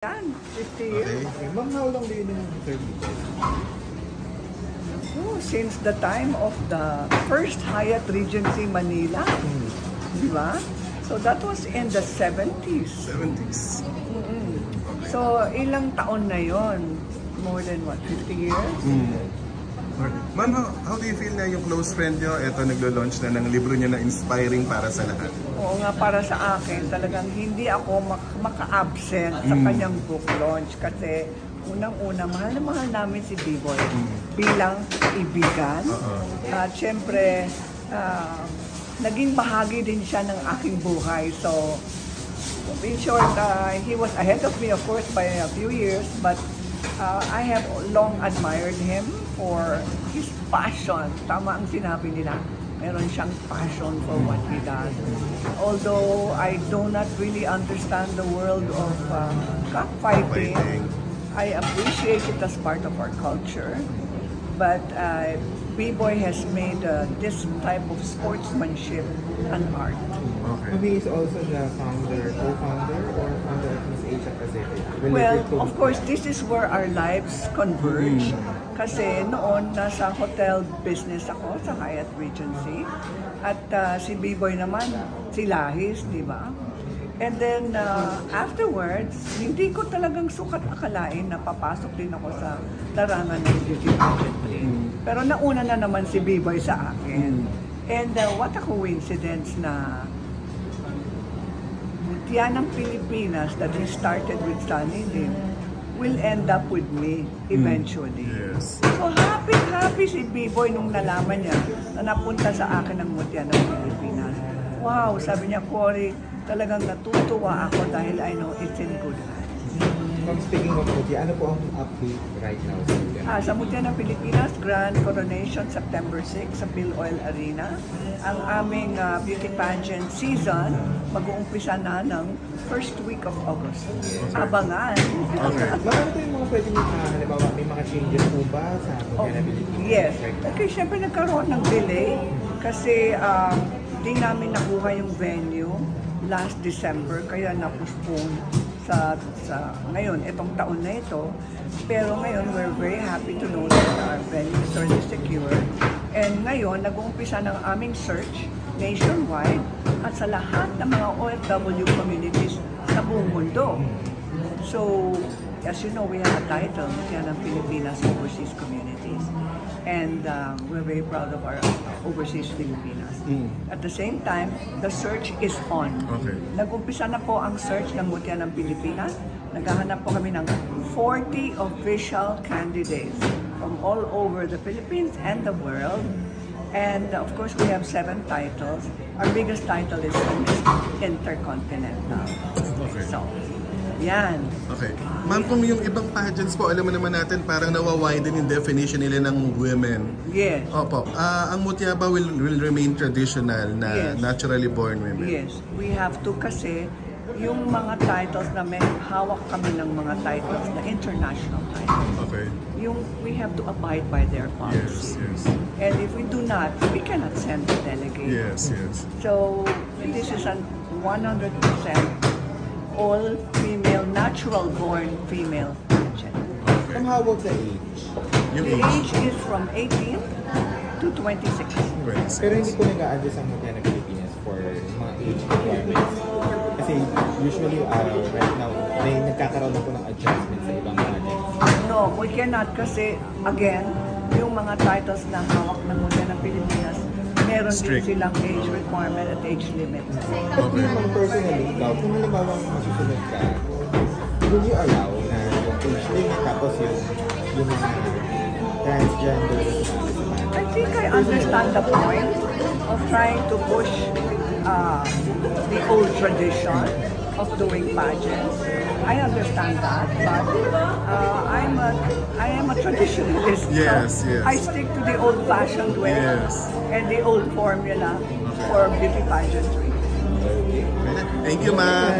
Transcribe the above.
Yan, 50 years. Okay. Ma'am, how long do you know serve dito? Oh, since the time of the first Hyatt Regency Manila. Di ba? So that was in the 70s. 70s. So ilang taon na yon? More than what, 50 years? Ma'am, how do you feel na yung close friend nyo, eto naglo-launch na ng libro niya na inspiring para sa lahat? Oo nga, para sa akin, talagang hindi ako maka-absent sa kanyang book launch kasi unang-una, mahal na mahal namin si B-Boy bilang ibigan. At syempre, naging bahagi din siya ng aking buhay. So, in short, he was ahead of me, of course, by a few years, but I have long admired him for his passion. Tama ang sinabi nila. Meron siyang passion for what he does. Although I do not really understand the world of cockfighting, I appreciate it as part of our culture. But B-Boy has made this type of sportsmanship an art. Okay. He is also the founder, co-founder, or founder of Miss Asia Pacific. Well, of course, this is where our lives converge. Kasi noon, nasa hotel business ako sa Hyatt Regency. At si B-Boy naman, si Lahis, di ba? And then, afterwards, hindi ko talagang sukat akalain na papasok din ako sa larangan ng beauty pageantry. Pero nauna na naman si B-Boy sa akin. And what a coincidence na Mutya ng Pilipinas that he started with Sunny Lim will end up with me eventually. Yes. So happy si B-Boy nung nalaman niya na napunta sa akin ng Mutya ng Pilipinas. Wow, sabi niya, Cory, talagang natutuwa ako dahil I know it's in good hands. Speaking of Mutya, ano po ang update right now sa Mutya? Sa Mutya ng Pilipinas, Grand Coronation, September 6 sa Bill Oil Arena. Ang aming beauty pageant season, mag-uumpisa na ng first week of August. Abangan! Okay. Ano po yung mga pwede nyo, halimbawa, may mga changes po ba sa Mutya ng Pilipinas? Yes. Okay, syempre nagkaroon ng delay kasi di namin nakuha yung venue last December, kaya na-postpone sa ngayon, itong taon na ito. Pero ngayon, we're very happy to know that our venue is already secure. And ngayon, nag-uumpisa ng aming search nationwide at sa lahat ng mga OFW communities sa buong mundo. So, as you know, we have a title, Mutya ng Pilipinas Overseas Communities. And we're very proud of our overseas Filipinas. At the same time, the search is on. Okay. Nag-umpisa na po ang search ng Mutya ng Pilipinas. Naghahanap po kami ng 40 official candidates from all over the Philippines and the world. And of course, we have 7 titles. Our biggest title is Intercontinental. Okay. So, yan. Okay. Ma'am, kung yung ibang pageants po, alam mo naman natin, parang nawa-widen yung definition nila ng women. Yes. Opo. Ang Mutya ba will remain traditional na naturally born women? Yes. We have to kasi yung mga titles na may hawak kami ng mga titles na international titles. Okay. We have to abide by their policy. Yes. And if we do not, we cannot send the delegate. Yes. So, this is a 100% all-female, natural-born female pageant. And how about the age? Yung The age is from 18 to 26. Pero hindi po nag-a-adjust ang Mutya ng Pilipinas for mga age requirements. Kasi usually, right now, may nagkakaroon na po ng adjustment sa ibang pageants. No, we cannot kasi, again, yung mga titles na hawak ng Mutya ng Pilipinas, meron din silang age requirement at age limit. Okay. Personally, ikaw, kung halimbawa masusunod ka, would you allow na yung age limit tapos yung mga transgender I think I understand the point of trying to push the old tradition of doing pageants. I understand that, but I am a traditionalist. Yes, so yes. I stick to the old-fashioned way and the old formula for beauty pageantry. Thank you, ma'am.